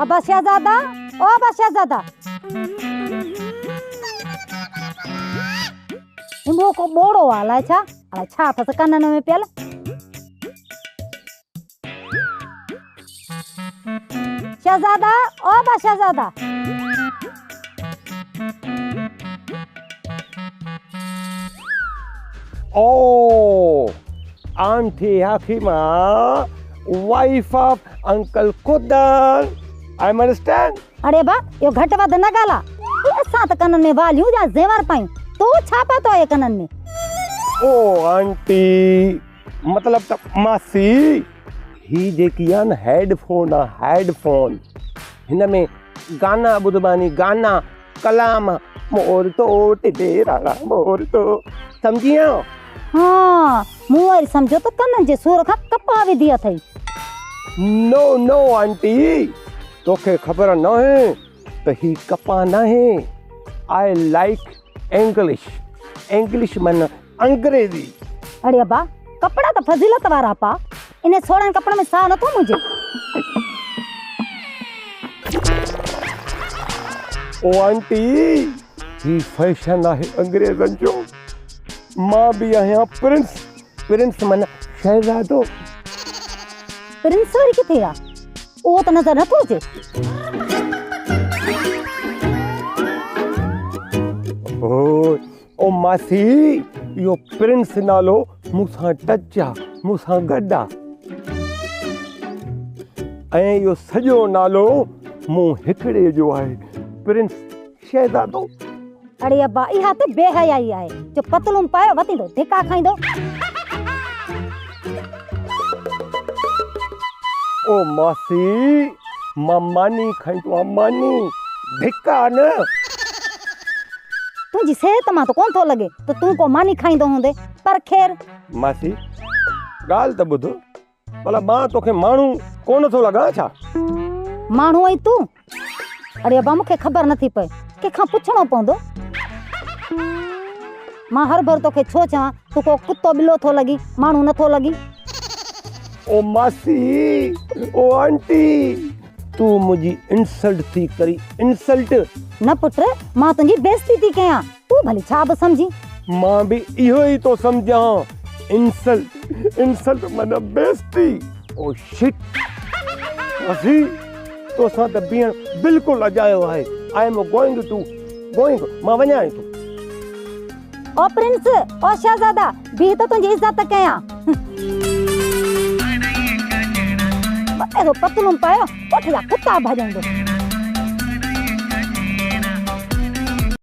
अबा शहजादा, ओ अबा शहजादा। इमो को बोड़ो आला छा? छा फस कनन में पियल? शहजादा, ओ अबा शहजादा। Oh, Auntie Hakima, wife of Uncle Kudan. I understand. अरे बा यो घट वध न गाला असां त कनन में वालियूं या ज़ेवर पायूं तो छापा तो आहे कनन में। ओ आंटी मतलब त मासी ही जेकी आहे न हेडफोन आहे हेडफोन हिन में गाना ॿुधबानी गाना कलाम मोर तो टेरा मोर तो सम्झियो। हाँ मूं वरी सम्झो त कनन जे सूर खां कपा विधी अथई। नो नो आंटी तोखे ख़बर न है त ही कपा न है। आई लाइक इंग्लिश मन अंग्रेजी। अरे अब्बा कपड़ा त फजीलत वारा पा इन सोड़न कपड़न में सा नथो मुझे। ओ आंटी ही फैशन आहे अंग्रेजन जो। मां भी आहियां प्रिंस मन शहजादो। प्रिंस वरी किथे आ? ओ त नजर नथो अचे। ओ मासी यो प्रिंस नालो मूंसां टच आ मूंसां गॾु आ ऐं यो सॼो नालो मूं हिकिड़े जो आहे प्रिंस शहजादो। अरे अब्बा इहा त बेहयाई आहे जो पतलून पायो वतींदो धिका खाईंदो। ओ मासी मां मानी खाईंदो मानी धिका न। तुझी सेहत मां तो कोन थो लगे तो तू को मानी खाईंदो हूंदे पर खैर। मासी ॻाल्हि त ॿुध भला मां तोखे माण्हू कोन थो लॻां छा? माण्हू आई तू? अरे अब्बा मूंखे ख़बर नथी पए कंहिंखां पुछणो पवंदो। मां हर भर तोखे छो चवां तू को कुत्तो बिलो थो लगी माण्हू नथो लगी। ओ मासी ओ आंटी तू मुझी इंसल्ट थी करी इंसल्ट न पुट मां तुंहिंजी बेइज्जती थी कयां तू भली छा बि सम्झी। मां भी इहो ई तो समझां इंसल्ट माना बेइज्जती। ओ शिट मासी तो सां त बीहण बिल्कुल अजायो आहे। आई एम गोइंग मां वञां थो। ओ प्रिंस ओ शहजादा भी तो तुंहिंजी इज्जत कयां। पतलून पायो उठ जा कुत्ता भॼंदो।